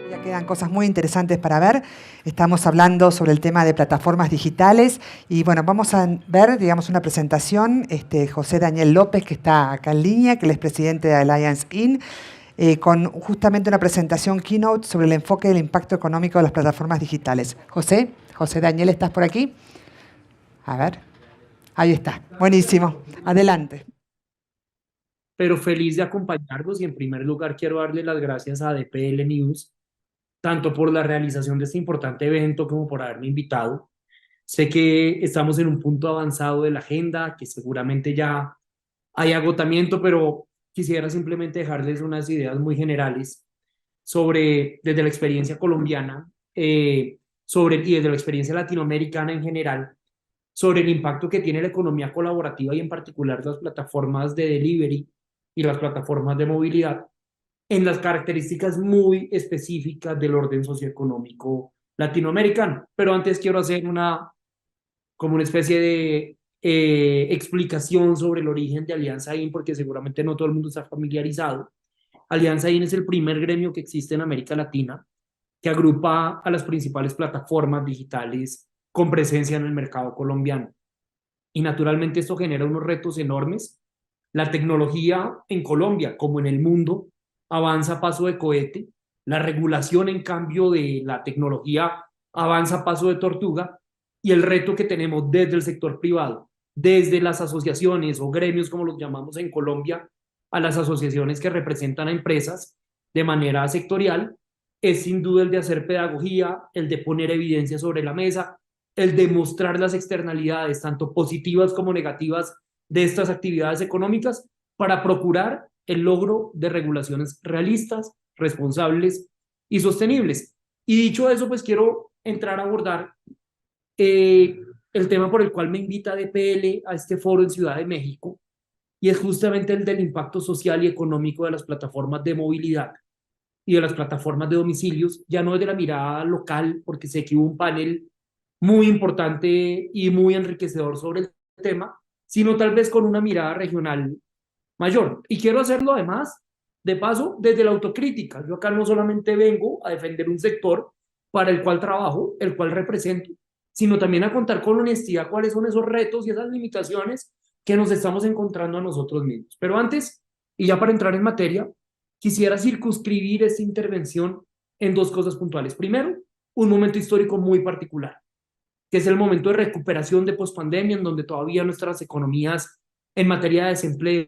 Ya quedan cosas muy interesantes para ver. Estamos hablando sobre el tema de plataformas digitales y bueno, vamos a ver, digamos, una presentación. José Daniel López, que está acá en línea, que él es presidente de Alliance In, con justamente una presentación keynote sobre el enfoque del impacto económico de las plataformas digitales. José Daniel, ¿estás por aquí? A ver, ahí está. Buenísimo. Adelante. Pero feliz de acompañarlos y en primer lugar quiero darle las gracias a DPL News, tanto por la realización de este importante evento como por haberme invitado. Sé que estamos en un punto avanzado de la agenda, que seguramente ya hay agotamiento, pero quisiera simplemente dejarles unas ideas muy generales sobre, desde la experiencia colombiana, y desde la experiencia latinoamericana en general, sobre el impacto que tiene la economía colaborativa y en particular las plataformas de delivery y las plataformas de movilidad en las características muy específicas del orden socioeconómico latinoamericano. Pero antes quiero hacer como una especie de explicación sobre el origen de Alianza IN, porque seguramente no todo el mundo está familiarizado. Alianza IN es el primer gremio que existe en América Latina que agrupa a las principales plataformas digitales con presencia en el mercado colombiano. Y naturalmente esto genera unos retos enormes. La tecnología en Colombia, como en el mundo, avanza a paso de cohete. La regulación, en cambio, de la tecnología avanza a paso de tortuga. Y el reto que tenemos desde el sector privado, desde las asociaciones o gremios, como los llamamos en Colombia, a las asociaciones que representan a empresas de manera sectorial, es sin duda el de hacer pedagogía, el de poner evidencia sobre la mesa, el demostrar las externalidades, tanto positivas como negativas, de estas actividades económicas para procurar el logro de regulaciones realistas, responsables y sostenibles. Y dicho eso, pues quiero entrar a abordar eh, el tema por el cual me invita DPL a este foro en Ciudad de México, y es justamente el del impacto social y económico de las plataformas de movilidad y de las plataformas de domicilios, ya no desde la mirada local, porque sé que hubo un panel muy importante y muy enriquecedor sobre el tema, sino tal vez con una mirada regional mayor. Y quiero hacerlo además, de paso, desde la autocrítica. Yo acá no solamente vengo a defender un sector para el cual trabajo, el cual represento, sino también a contar con honestidad cuáles son esos retos y esas limitaciones que nos estamos encontrando a nosotros mismos. Pero antes, y ya para entrar en materia, quisiera circunscribir esta intervención en dos cosas puntuales. Primero, un momento histórico muy particular, que es el momento de recuperación de pospandemia, en donde todavía nuestras economías en materia de desempleo,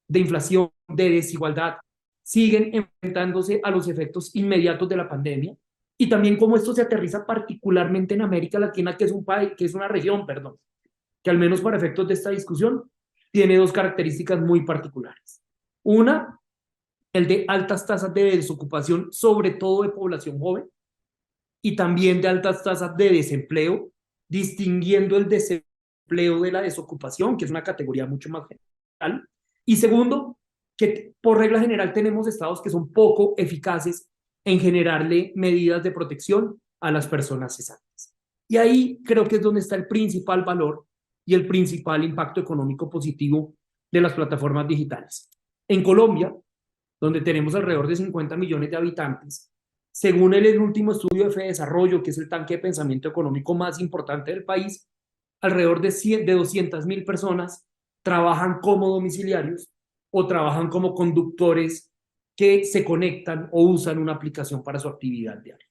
de inflación, de desigualdad, siguen enfrentándose a los efectos inmediatos de la pandemia, y también cómo esto se aterriza particularmente en América Latina, que es un país, que es una región, perdón, que al menos para efectos de esta discusión tiene dos características muy particulares. Una, el de altas tasas de desocupación, sobre todo de población joven, y también de altas tasas de desempleo, distinguiendo el desempleo de la desocupación, que es una categoría mucho más general. Y segundo, que por regla general tenemos estados que son poco eficaces en generarle medidas de protección a las personas cesantes. Y ahí creo que es donde está el principal valor y el principal impacto económico positivo de las plataformas digitales. En Colombia, donde tenemos alrededor de 50 millones de habitantes, según el último estudio de FEDesarrollo, que es el tanque de pensamiento económico más importante del país, alrededor de 200.000 personas trabajan como domiciliarios o trabajan como conductores que se conectan o usan una aplicación para su actividad diaria.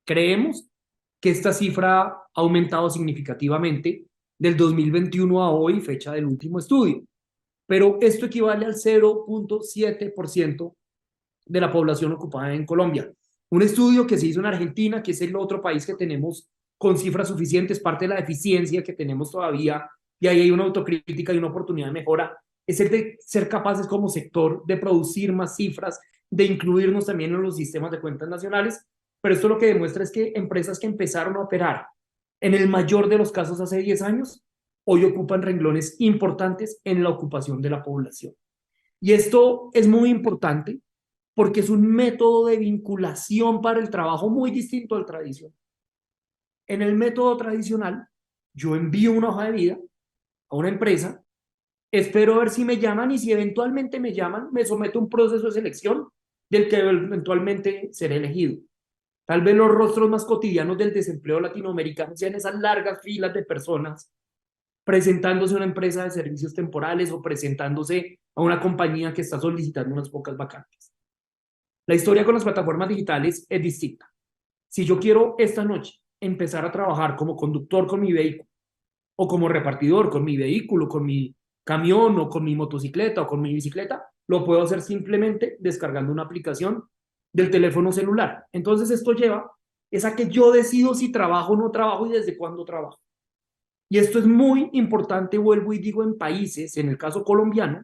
Creemos que esta cifra ha aumentado significativamente del 2021 a hoy, fecha del último estudio, pero esto equivale al 0.7% de la población ocupada en Colombia. Un estudio que se hizo en Argentina, que es el otro país que tenemos con cifras suficientes, parte de la deficiencia que tenemos todavía, y ahí hay una autocrítica y una oportunidad de mejora, es el de ser capaces como sector de producir más cifras, de incluirnos también en los sistemas de cuentas nacionales, pero esto lo que demuestra es que empresas que empezaron a operar en el mayor de los casos hace 10 años, hoy ocupan renglones importantes en la ocupación de la población. Y esto es muy importante porque es un método de vinculación para el trabajo muy distinto al tradicional. En el método tradicional, yo envío una hoja de vida a una empresa, espero a ver si me llaman y si eventualmente me llaman, me someto a un proceso de selección del que eventualmente seré elegido. Tal vez los rostros más cotidianos del desempleo latinoamericano sean esas largas filas de personas presentándose a una empresa de servicios temporales o presentándose a una compañía que está solicitando unas pocas vacantes. La historia con las plataformas digitales es distinta. Si yo quiero esta noche empezar a trabajar como conductor con mi vehículo o como repartidor con mi vehículo, con mi camión o con mi motocicleta o con mi bicicleta, lo puedo hacer simplemente descargando una aplicación del teléfono celular. Entonces esto lleva es a que yo decido si trabajo o no trabajo y desde cuándo trabajo. Y esto es muy importante, vuelvo y digo, en países, en el caso colombiano,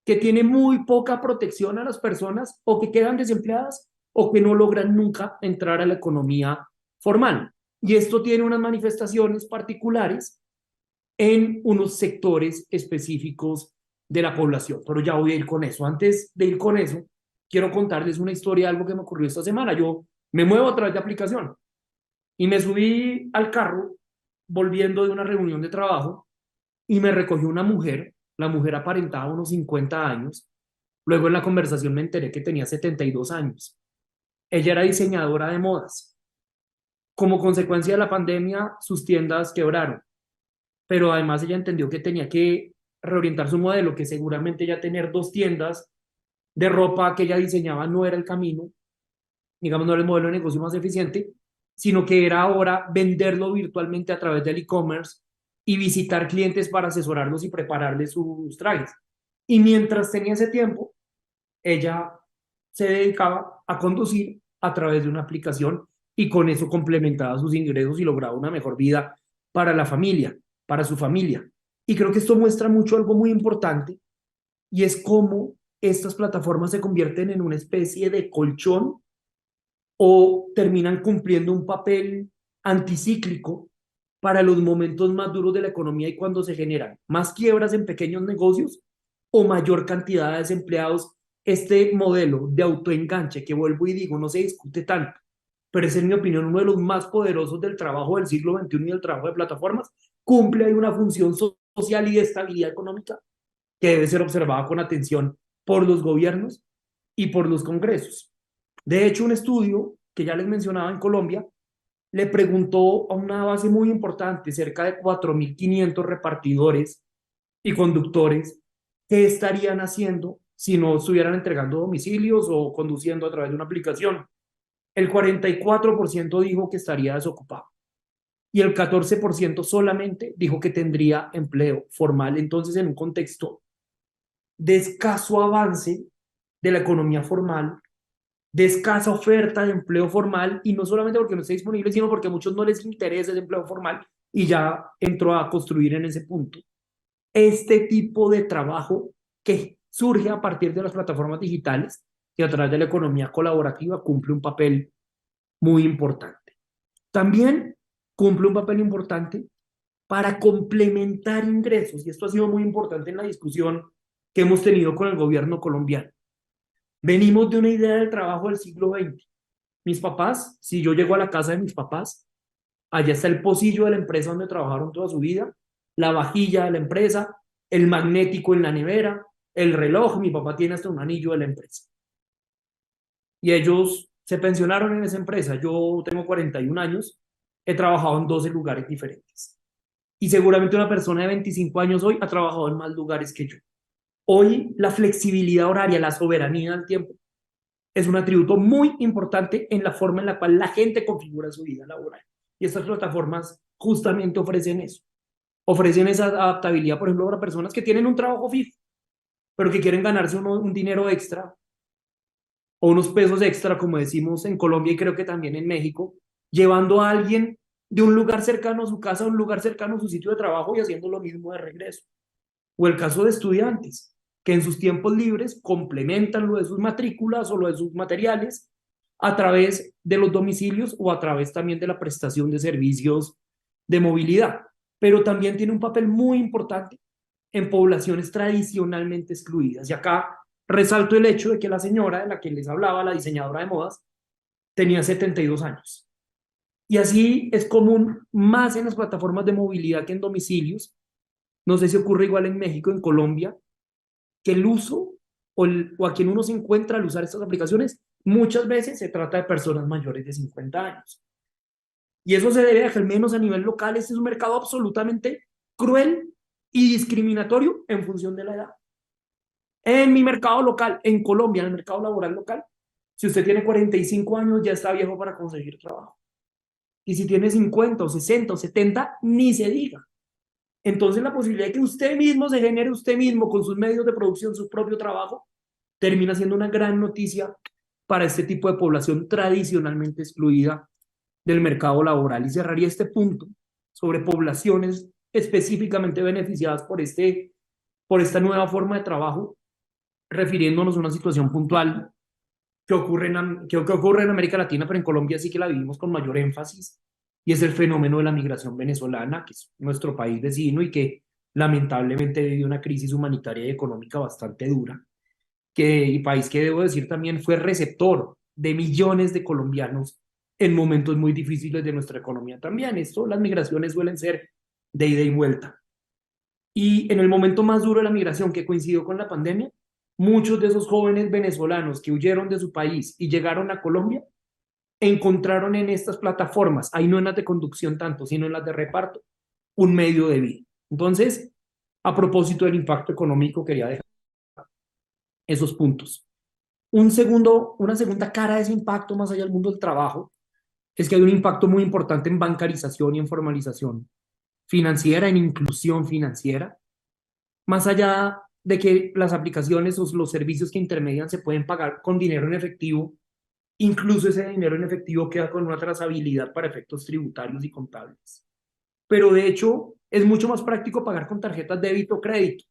que tiene muy poca protección a las personas o que quedan desempleadas o que no logran nunca entrar a la economía formal. Y esto tiene unas manifestaciones particulares en unos sectores específicos de la población. Pero ya voy a ir con eso. Antes de ir con eso, quiero contarles una historia, algo que me ocurrió esta semana. Yo me muevo a través de aplicación y me subí al carro volviendo de una reunión de trabajo y me recogió una mujer. La mujer aparentaba unos 50 años. Luego en la conversación me enteré que tenía 72 años. Ella era diseñadora de modas. Como consecuencia de la pandemia, sus tiendas quebraron, pero además ella entendió que tenía que reorientar su modelo, que seguramente ya tener dos tiendas de ropa que ella diseñaba no era el camino, digamos, no era el modelo de negocio más eficiente, sino que era ahora venderlo virtualmente a través del e-commerce y visitar clientes para asesorarlos y prepararles sus trajes. Y mientras tenía ese tiempo, ella se dedicaba a conducir a través de una aplicación y con eso complementaba sus ingresos y lograba una mejor vida para la familia, para su familia. Y creo que esto muestra mucho algo muy importante y es cómo estas plataformas se convierten en una especie de colchón o terminan cumpliendo un papel anticíclico para los momentos más duros de la economía y cuando se generan más quiebras en pequeños negocios o mayor cantidad de desempleados. Este modelo de autoenganche, que vuelvo y digo, no se discute tanto, pero es en mi opinión uno de los más poderosos del trabajo del siglo XXI y del trabajo de plataformas, cumple ahí una función social y de estabilidad económica que debe ser observada con atención por los gobiernos y por los congresos. De hecho, un estudio que ya les mencionaba en Colombia le preguntó a una base muy importante, cerca de 4.500 repartidores y conductores, qué estarían haciendo si no estuvieran entregando domicilios o conduciendo a través de una aplicación. El 44% dijo que estaría desocupado y el 14% solamente dijo que tendría empleo formal. Entonces, en un contexto de escaso avance de la economía formal, de escasa oferta de empleo formal, y no solamente porque no esté disponible, sino porque a muchos no les interesa el empleo formal y ya entró a construir en ese punto. Este tipo de trabajo que surge a partir de las plataformas digitales y a través de la economía colaborativa cumple un papel muy importante. También cumple un papel importante para complementar ingresos, y esto ha sido muy importante en la discusión que hemos tenido con el gobierno colombiano. Venimos de una idea del trabajo del siglo XX. Mis papás, si yo llego a la casa de mis papás, allá está el pocillo de la empresa donde trabajaron toda su vida, la vajilla de la empresa, el magnético en la nevera, el reloj. Mi papá tiene hasta un anillo de la empresa. Y ellos se pensionaron en esa empresa. Yo tengo 41 años, he trabajado en 12 lugares diferentes. Y seguramente una persona de 25 años hoy ha trabajado en más lugares que yo. Hoy la flexibilidad horaria, la soberanía del tiempo, es un atributo muy importante en la forma en la cual la gente configura su vida laboral. Y estas plataformas justamente ofrecen eso. Ofrecen esa adaptabilidad, por ejemplo, para personas que tienen un trabajo fijo, pero que quieren ganarse un dinero extra o unos pesos extra, como decimos en Colombia y creo que también en México, llevando a alguien de un lugar cercano a su casa a un lugar cercano a su sitio de trabajo y haciendo lo mismo de regreso. O el caso de estudiantes, que en sus tiempos libres complementan lo de sus matrículas o lo de sus materiales a través de los domicilios o a través también de la prestación de servicios de movilidad. Pero también tiene un papel muy importante en poblaciones tradicionalmente excluidas. Y acá resalto el hecho de que la señora de la que les hablaba, la diseñadora de modas, tenía 72 años. Y así es común más en las plataformas de movilidad que en domicilios. No sé si ocurre igual en México, en Colombia, que el uso o a quien uno se encuentra al usar estas aplicaciones, muchas veces se trata de personas mayores de 50 años. Y eso se debe a que al menos a nivel local este es un mercado absolutamente cruel y discriminatorio en función de la edad. En mi mercado local, en Colombia, en el mercado laboral local, si usted tiene 45 años ya está viejo para conseguir trabajo. Y si tiene 50 o 60 o 70, ni se diga. Entonces la posibilidad de que usted mismo se genere usted mismo con sus medios de producción, su propio trabajo, termina siendo una gran noticia para este tipo de población tradicionalmente excluida del mercado laboral. Y cerraría este punto sobre poblaciones específicamente beneficiadas por esta nueva forma de trabajo, refiriéndonos a una situación puntual que ocurre en América Latina, pero en Colombia sí que la vivimos con mayor énfasis, y es el fenómeno de la migración venezolana, que es nuestro país vecino y que lamentablemente vive una crisis humanitaria y económica bastante dura, y país que debo decir también fue receptor de millones de colombianos en momentos muy difíciles de nuestra economía también. Las migraciones suelen ser de ida y vuelta. Y en el momento más duro de la migración, que coincidió con la pandemia, muchos de esos jóvenes venezolanos que huyeron de su país y llegaron a Colombia, encontraron en estas plataformas, ahí no en las de conducción tanto, sino en las de reparto, un medio de vida. Entonces, a propósito del impacto económico, quería dejar esos puntos. Una segunda cara de ese impacto, más allá del mundo del trabajo, es que hay un impacto muy importante en bancarización y en formalización financiera, en inclusión financiera, más allá de que las aplicaciones o los servicios que intermedian se pueden pagar con dinero en efectivo, incluso ese dinero en efectivo queda con una trazabilidad para efectos tributarios y contables. Pero de hecho, es mucho más práctico pagar con tarjetas de débito o crédito.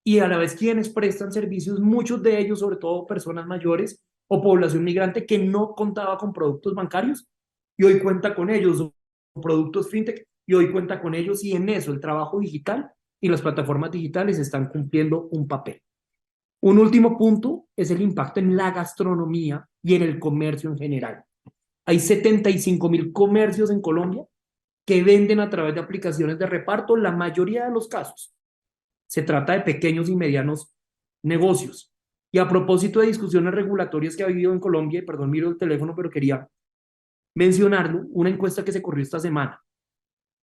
Y a la vez quienes prestan servicios, muchos de ellos, sobre todo personas mayores o población migrante que no contaba con productos bancarios y hoy cuenta con ellos, o productos fintech, y hoy cuenta con ellos, y en eso el trabajo digital y las plataformas digitales están cumpliendo un papel. Un último punto es el impacto en la gastronomía y en el comercio en general. Hay 75.000 comercios en Colombia que venden a través de aplicaciones de reparto, la mayoría de los casos. Se trata de pequeños y medianos negocios. Y a propósito de discusiones regulatorias que ha habido en Colombia, y perdón, miro el teléfono, pero quería mencionarlo, una encuesta que se corrió esta semana,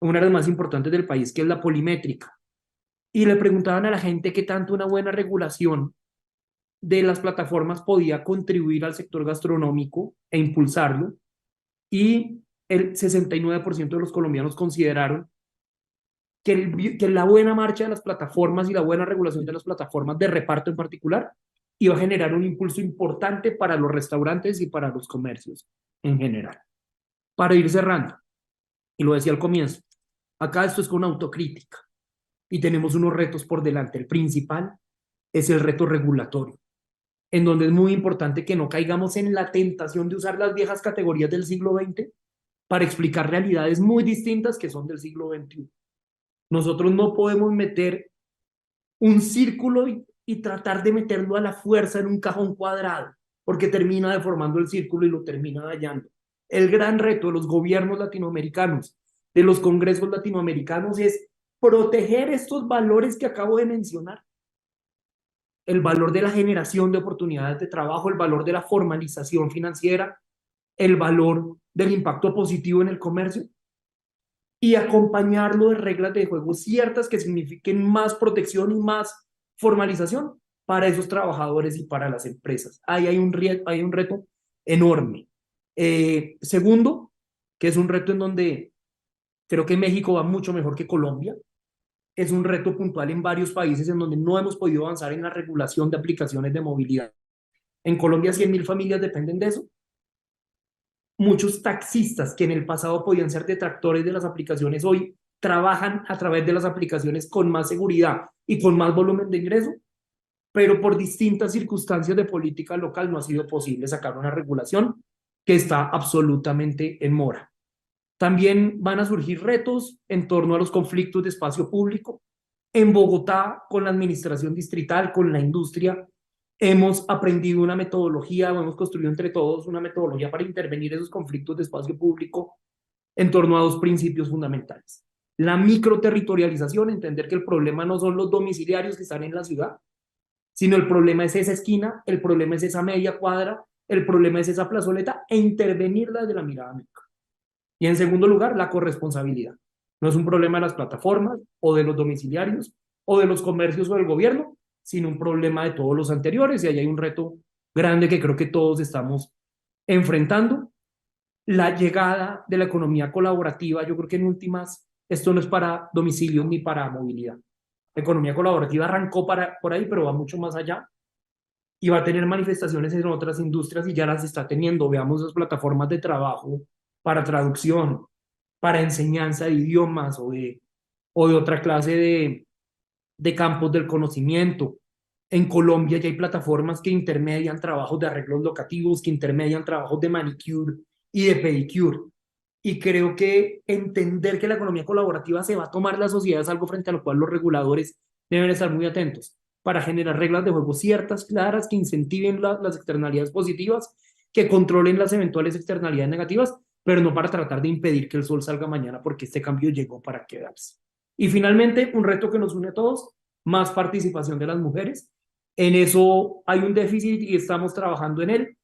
una de las más importantes del país, que es la Polimétrica. Y le preguntaban a la gente qué tanto una buena regulación de las plataformas podía contribuir al sector gastronómico e impulsarlo. Y el 69% de los colombianos consideraron que la buena marcha de las plataformas y la buena regulación de las plataformas de reparto en particular iba a generar un impulso importante para los restaurantes y para los comercios en general. Para ir cerrando, y lo decía al comienzo, acá esto es con autocrítica y tenemos unos retos por delante. El principal es el reto regulatorio, en donde es muy importante que no caigamos en la tentación de usar las viejas categorías del siglo XX para explicar realidades muy distintas que son del siglo XXI. Nosotros no podemos meter un círculo y tratar de meterlo a la fuerza en un cajón cuadrado, porque termina deformando el círculo y lo termina dañando. El gran reto de los gobiernos latinoamericanos, de los congresos latinoamericanos, es proteger estos valores que acabo de mencionar. El valor de la generación de oportunidades de trabajo, el valor de la formalización financiera, el valor del impacto positivo en el comercio, y acompañarlo de reglas de juego ciertas que signifiquen más protección y más formalización para esos trabajadores y para las empresas. Ahí hay un reto enorme. Segundo, que es un reto en donde creo que México va mucho mejor que Colombia. Es un reto puntual en varios países en donde no hemos podido avanzar en la regulación de aplicaciones de movilidad. En Colombia 100.000 familias dependen de eso. Muchos taxistas que en el pasado podían ser detractores de las aplicaciones, hoy trabajan a través de las aplicaciones con más seguridad y con más volumen de ingreso, pero por distintas circunstancias de política local no ha sido posible sacar una regulación que está absolutamente en mora. También van a surgir retos en torno a los conflictos de espacio público. En Bogotá, con la administración distrital, con la industria, hemos aprendido una metodología, hemos construido entre todos una metodología para intervenir esos conflictos de espacio público en torno a dos principios fundamentales. La microterritorialización, entender que el problema no son los domiciliarios que están en la ciudad, sino el problema es esa esquina, el problema es esa media cuadra, el problema es esa plazoleta e intervenirla desde la mirada micro. Y en segundo lugar, la corresponsabilidad. No es un problema de las plataformas o de los domiciliarios o de los comercios o del gobierno, sino un problema de todos los anteriores y ahí hay un reto grande que creo que todos estamos enfrentando. La llegada de la economía colaborativa, yo creo que en últimas, esto no es para domicilio ni para movilidad. La economía colaborativa arrancó por ahí, pero va mucho más allá y va a tener manifestaciones en otras industrias y ya las está teniendo. Veamos las plataformas de trabajo para traducción, para enseñanza de idiomas o de otra clase de campos del conocimiento. En Colombia ya hay plataformas que intermedian trabajos de arreglos locativos, que intermedian trabajos de manicure y de pedicure. Y creo que entender que la economía colaborativa se va a tomar la sociedad es algo frente a lo cual los reguladores deben estar muy atentos para generar reglas de juego ciertas, claras, que incentiven las externalidades positivas, que controlen las eventuales externalidades negativas, pero no para tratar de impedir que el sol salga mañana porque este cambio llegó para quedarse. Y finalmente, un reto que nos une a todos, más participación de las mujeres. En eso hay un déficit y estamos trabajando en él,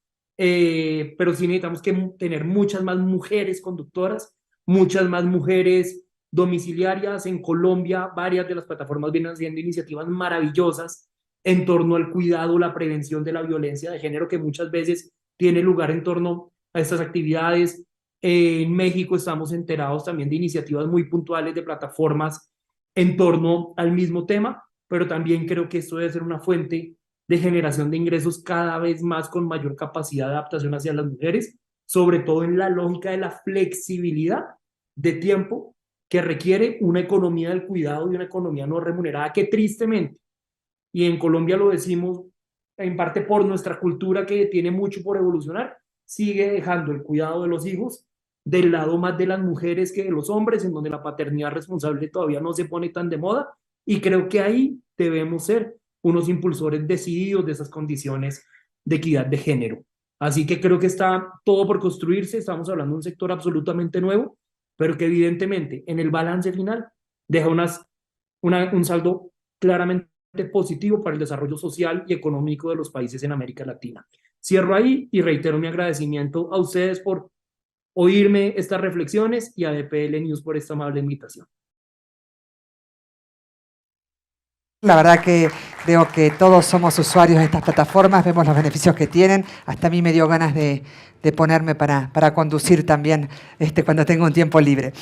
pero sí necesitamos tener muchas más mujeres conductoras, muchas más mujeres domiciliarias. En Colombia, varias de las plataformas vienen haciendo iniciativas maravillosas en torno al cuidado, la prevención de la violencia de género, que muchas veces tiene lugar en torno a estas actividades. En México estamos enterados también de iniciativas muy puntuales de plataformas en torno al mismo tema, pero también creo que esto debe ser una fuente de generación de ingresos cada vez más con mayor capacidad de adaptación hacia las mujeres, sobre todo en la lógica de la flexibilidad de tiempo que requiere una economía del cuidado y una economía no remunerada que tristemente, y en Colombia lo decimos en parte por nuestra cultura que tiene mucho por evolucionar, sigue dejando el cuidado de los hijos del lado más de las mujeres que de los hombres, en donde la paternidad responsable todavía no se pone tan de moda, y creo que ahí debemos ser unos impulsores decididos de esas condiciones de equidad de género. Así que creo que está todo por construirse, estamos hablando de un sector absolutamente nuevo, pero que evidentemente en el balance final deja un saldo claramente positivo para el desarrollo social y económico de los países en América Latina. Cierro ahí y reitero mi agradecimiento a ustedes por oírme estas reflexiones y a DPL News por esta amable invitación. La verdad que creo que todos somos usuarios de estas plataformas, vemos los beneficios que tienen. Hasta a mí me dio ganas de ponerme para conducir también cuando tengo un tiempo libre.